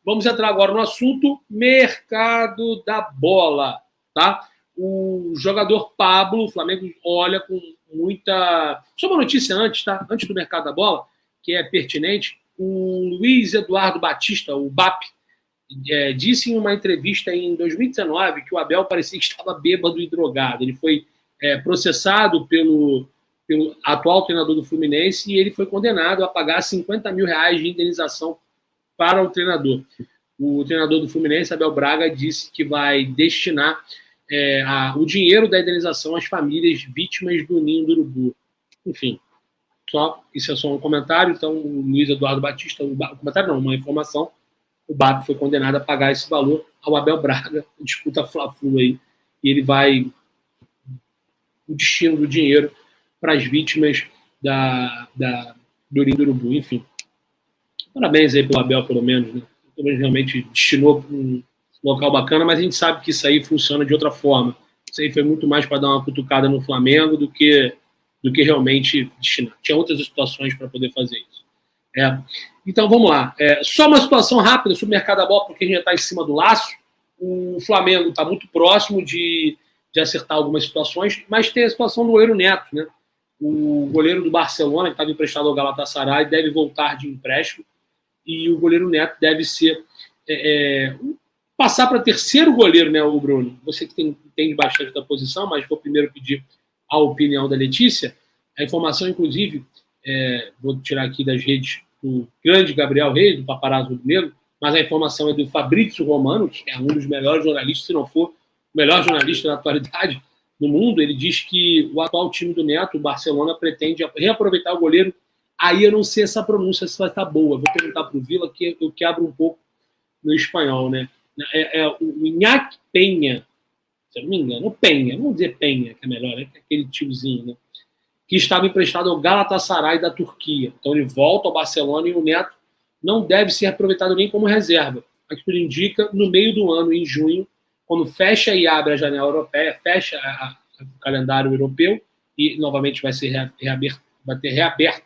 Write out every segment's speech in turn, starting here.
Vamos entrar agora no assunto mercado da bola, tá? O jogador Pablo, o Flamengo olha com muita... Só uma notícia antes, tá? Antes do mercado da bola, que é pertinente. O Luiz Eduardo Batista, o BAP, disse em uma entrevista em 2019 que o Abel parecia que estava bêbado e drogado. Ele foi processado pelo atual treinador do Fluminense e ele foi condenado a pagar 50 mil reais de indenização para o treinador. O treinador do Fluminense, Abel Braga, disse que vai destinar o dinheiro da indenização às famílias vítimas do Ninho do Urubu. Enfim, isso é só um comentário. Então, o Luiz Eduardo Batista, comentário não, uma informação, o BAP foi condenado a pagar esse valor ao Abel Braga, disputa Fla-Flu aí, e ele vai o destino do dinheiro para as vítimas do Ninho do Urubu. Enfim, parabéns aí pelo Abel, pelo menos, né? Pelo menos realmente destinou um local bacana, mas a gente sabe que isso aí funciona de outra forma. Isso aí foi muito mais para dar uma cutucada no Flamengo do que realmente destinar. Tinha outras situações para poder fazer isso. Então vamos lá. Só uma situação rápida sobre o mercado da bola, porque a gente já está em cima do laço. O Flamengo está muito próximo de acertar algumas situações, mas tem a situação do goleiro Neto, né? O goleiro do Barcelona, que estava emprestado ao Galatasaray, deve voltar de empréstimo, e o goleiro Neto deve ser passar para terceiro goleiro, né, o Bruno? Você que entende bastante da posição, mas vou primeiro pedir a opinião da Letícia. A informação, inclusive, vou tirar aqui das redes do grande Gabriel Reis, do Paparazzo do Negro, mas a informação é do Fabrício Romano, que é um dos melhores jornalistas, se não for o melhor jornalista da atualidade no mundo. Ele diz que o atual time do Neto, o Barcelona, pretende reaproveitar o goleiro. Aí eu não sei essa pronúncia se vai estar boa. Vou perguntar para o Vila, que eu quebro um pouco no espanhol, né? O Iñaki Penha, se eu não me engano, o Penha, vamos dizer Penha, que é melhor, né? Aquele tiozinho, né? Que estava emprestado ao Galatasaray da Turquia. Então ele volta ao Barcelona e o Neto não deve ser aproveitado nem como reserva. A que tudo indica, no meio do ano, em junho, quando fecha e abre a janela europeia, fecha o calendário europeu e novamente vai ser reaberto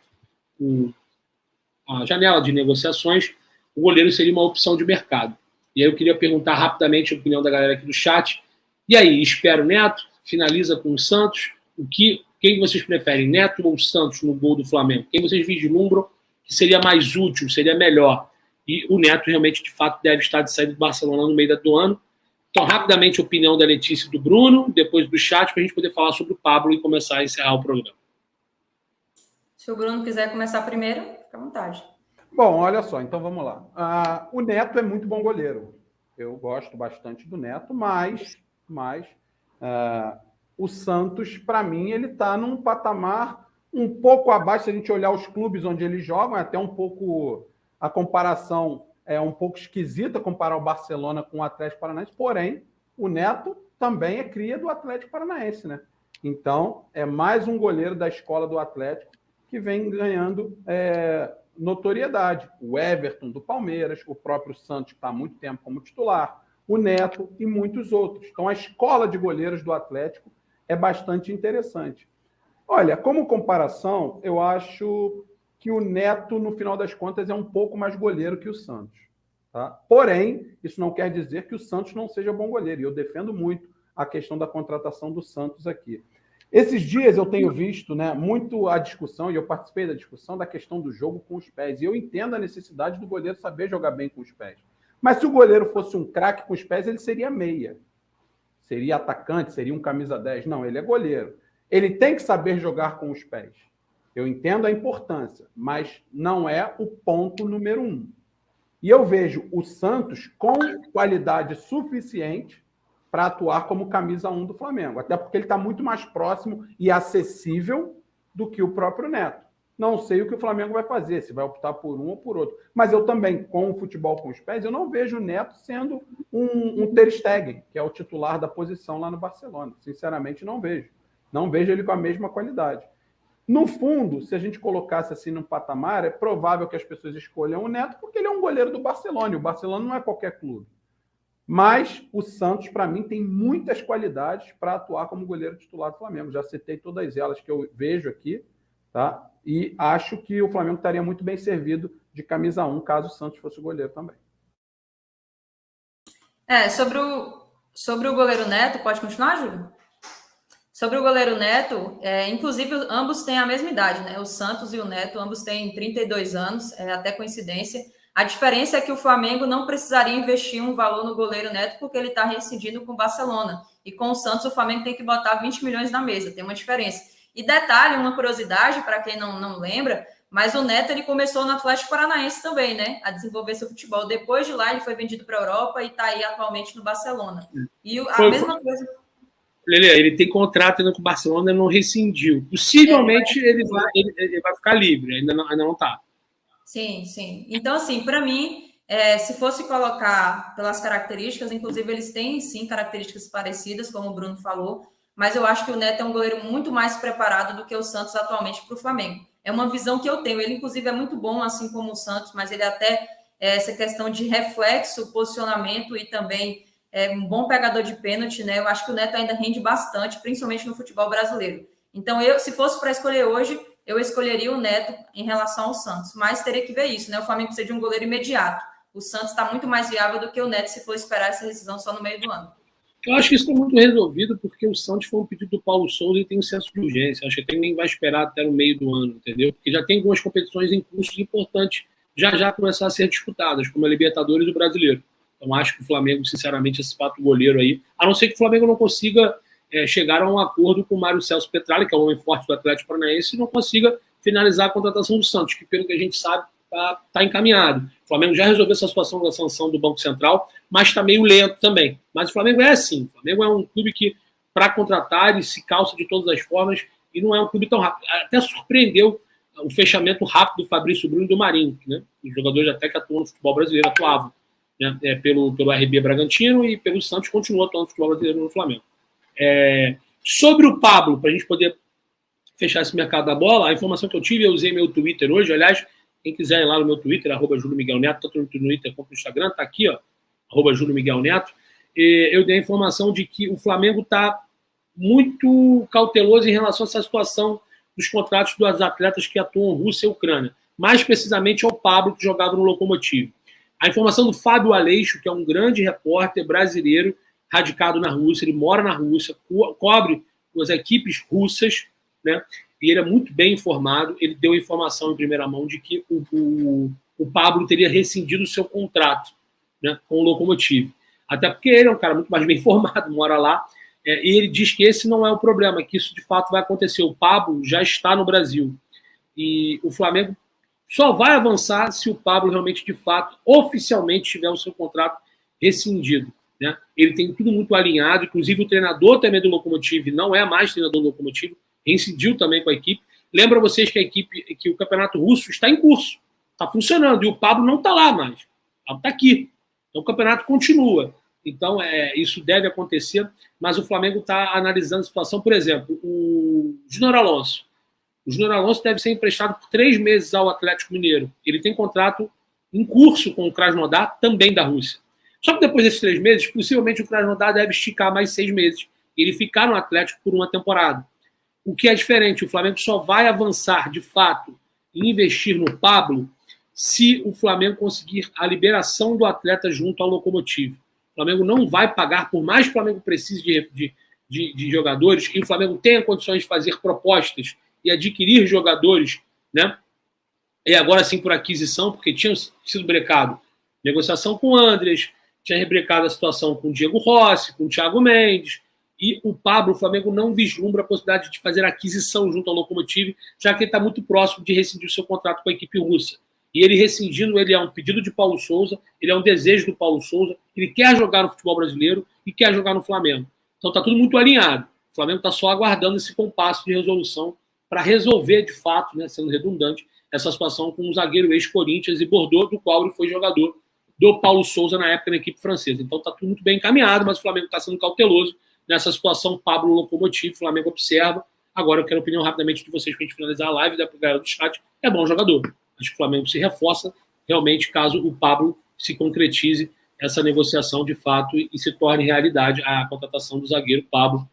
a janela de negociações, o goleiro seria uma opção de mercado. E aí eu queria perguntar rapidamente a opinião da galera aqui do chat. E aí, espera o Neto? Finaliza com o Santos? Quem vocês preferem, Neto ou Santos no gol do Flamengo? Quem vocês vislumbram que seria mais útil, seria melhor? E o Neto realmente, de fato, deve estar de saída do Barcelona no meio do ano. Então, rapidamente, a opinião da Letícia e do Bruno, depois do chat, para a gente poder falar sobre o Pablo e começar a encerrar o programa. Se o Bruno quiser começar primeiro, fica à vontade. Bom, olha só, então vamos lá. O Neto é muito bom goleiro. Eu gosto bastante do Neto, mas o Santos, para mim, ele está num patamar um pouco abaixo, se a gente olhar os clubes onde eles jogam, até um pouco a comparação é um pouco esquisita comparar o Barcelona com o Atlético Paranaense, porém, o Neto também é cria do Atlético Paranaense, né? Então, é mais um goleiro da escola do Atlético que vem ganhando notoriedade. O Everton do Palmeiras, o próprio Santos, que está há muito tempo como titular, o Neto e muitos outros. Então, a escola de goleiros do Atlético é bastante interessante. Olha, como comparação, eu acho que o Neto, no final das contas, é um pouco mais goleiro que o Santos. Tá? Porém, isso não quer dizer que o Santos não seja bom goleiro. E eu defendo muito a questão da contratação do Santos aqui. Esses dias eu tenho visto, né, muito a discussão, e eu participei da discussão da questão do jogo com os pés. E eu entendo a necessidade do goleiro saber jogar bem com os pés. Mas se o goleiro fosse um craque com os pés, ele seria meia. Seria atacante, seria um camisa 10. Não, ele é goleiro. Ele tem que saber jogar com os pés. Eu entendo a importância, mas não é o ponto número 1. E eu vejo o Santos com qualidade suficiente para atuar como camisa 1 do Flamengo. Até porque ele está muito mais próximo e acessível do que o próprio Neto. Não sei o que o Flamengo vai fazer, se vai optar por um ou por outro. Mas eu também, com o futebol com os pés, eu não vejo o Neto sendo um Ter Stegen, que é o titular da posição lá no Barcelona. Sinceramente, não vejo. Não vejo ele com a mesma qualidade. No fundo, se a gente colocasse assim num patamar, é provável que as pessoas escolham o Neto porque ele é um goleiro do Barcelona. E o Barcelona não é qualquer clube. Mas o Santos, para mim, tem muitas qualidades para atuar como goleiro titular do Flamengo. Já citei todas elas que eu vejo aqui, tá? E acho que o Flamengo estaria muito bem servido de camisa 1, caso o Santos fosse o goleiro também. Sobre o goleiro Neto, pode continuar, Júlio? Sobre o goleiro Neto, inclusive ambos têm a mesma idade, né? O Santos e o Neto, ambos têm 32 anos, até coincidência. A diferença é que o Flamengo não precisaria investir um valor no goleiro Neto porque ele está rescindindo com o Barcelona. E com o Santos, o Flamengo tem que botar 20 milhões na mesa, tem uma diferença. E detalhe, uma curiosidade, para quem não lembra, mas o Neto ele começou no Atlético Paranaense também, né? A desenvolver seu futebol. Depois de lá, ele foi vendido para a Europa e está aí atualmente no Barcelona. E a mesma coisa... Ele tem contrato ainda com o Barcelona, não rescindiu. Possivelmente ele vai ficar livre, ainda não está. Sim, sim. Então, assim, para mim, se fosse colocar pelas características, inclusive eles têm, sim, características parecidas, como o Bruno falou, mas eu acho que o Neto é um goleiro muito mais preparado do que o Santos atualmente para o Flamengo. É uma visão que eu tenho. Ele, inclusive, é muito bom, assim como o Santos, mas ele até, essa questão de reflexo, posicionamento e também um bom pegador de pênalti, né? Eu acho que o Neto ainda rende bastante, principalmente no futebol brasileiro. Então, se fosse para escolher hoje, eu escolheria o Neto em relação ao Santos, mas teria que ver isso, né? O Flamengo precisa de um goleiro imediato. O Santos está muito mais viável do que o Neto se for esperar essa rescisão só no meio do ano. Eu acho que isso está muito resolvido porque o Santos foi um pedido do Paulo Souza e tem um senso de urgência. Acho que até nem vai esperar até no meio do ano, entendeu? Porque já tem algumas competições em curso importantes já começar a ser disputadas, como a Libertadores e o Brasileiro. Então acho que o Flamengo, sinceramente, esse fato goleiro aí, a não ser que o Flamengo não consiga chegar a um acordo com o Mário Celso Petralha, que é o homem forte do Atlético Paranaense, e não consiga finalizar a contratação do Santos, que pelo que a gente sabe está encaminhado. O Flamengo já resolveu essa situação da sanção do Banco Central, mas está meio lento também. Mas o Flamengo é assim, o Flamengo é um clube que, para contratar, ele se calça de todas as formas e não é um clube tão rápido. Até surpreendeu o fechamento rápido do Fabrício Bruno e do Marinho, né? Os jogadores até que atuam no futebol brasileiro atuavam, né? Pelo RB Bragantino e pelo Santos continua atuando no futebol brasileiro no Flamengo. Sobre o Pablo, para a gente poder fechar esse mercado da bola, a informação que eu tive, eu usei meu Twitter hoje, aliás, quem quiser ir lá no meu Twitter, @JúlioMiguelNeto, tanto no Twitter quanto no Instagram, tá aqui, ó, @JúlioMiguelNeto, eu dei a informação de que o Flamengo está muito cauteloso em relação a essa situação dos contratos dos atletas que atuam em Rússia e Ucrânia, mais precisamente ao Pablo, que jogava no Lokomotiv. A informação do Fábio Aleixo, que é um grande repórter brasileiro radicado na Rússia, ele mora na Rússia, cobre as equipes russas, né? E ele é muito bem informado, ele deu a informação em primeira mão de que o Pablo teria rescindido o seu contrato, né, com o Lokomotiv. Até porque ele é um cara muito mais bem informado, mora lá, e ele diz que esse não é o problema, que isso de fato vai acontecer. O Pablo já está no Brasil. E o Flamengo só vai avançar se o Pablo realmente, de fato, oficialmente tiver o seu contrato rescindido, né? Ele tem tudo muito alinhado, inclusive o treinador também do Lokomotiv não é mais treinador do Lokomotiv, reincidiu também com a equipe. Lembra vocês que o campeonato russo está em curso, está funcionando, e o Pablo não está lá mais. O Pablo está aqui. Então o campeonato continua. Então isso deve acontecer, mas o Flamengo está analisando a situação. Por exemplo, o Júnior Alonso. O Júnior Alonso deve ser emprestado por 3 meses ao Atlético Mineiro. Ele tem contrato em curso com o Krasnodar, também da Rússia. Só que depois desses 3 meses, possivelmente o Krasnodar deve esticar mais 6 meses. Ele ficar no Atlético por uma temporada. O que é diferente, o Flamengo só vai avançar, de fato, em investir no Pablo se o Flamengo conseguir a liberação do atleta junto ao Lokomotiv. O Flamengo não vai pagar, por mais que o Flamengo precise de jogadores, e o Flamengo tenha condições de fazer propostas e adquirir jogadores, né? E agora sim por aquisição, porque tinha sido brecado negociação com o Andres, tinha rebrecado a situação com o Diego Rossi, com o Thiago Mendes, e o Pablo, o Flamengo não vislumbra a possibilidade de fazer aquisição junto ao Lokomotiv, já que ele está muito próximo de rescindir o seu contrato com a equipe russa. E ele rescindindo, ele é um pedido de Paulo Souza, ele é um desejo do Paulo Souza, ele quer jogar no futebol brasileiro e quer jogar no Flamengo. Então está tudo muito alinhado. O Flamengo está só aguardando esse compasso de resolução para resolver, de fato, né, sendo redundante, essa situação com o zagueiro ex-Corinthians e Bordeaux, do qual ele foi jogador do Paulo Souza na época na equipe francesa. Então está tudo muito bem encaminhado, mas o Flamengo está sendo cauteloso nessa situação. Pablo Lokomotiv, o Flamengo observa. Agora eu quero a opinião rapidamente de vocês para a gente finalizar a live da galera do chat. É bom jogador. Acho que o Flamengo se reforça realmente caso o Pablo se concretize essa negociação de fato e se torne realidade a contratação do zagueiro Pablo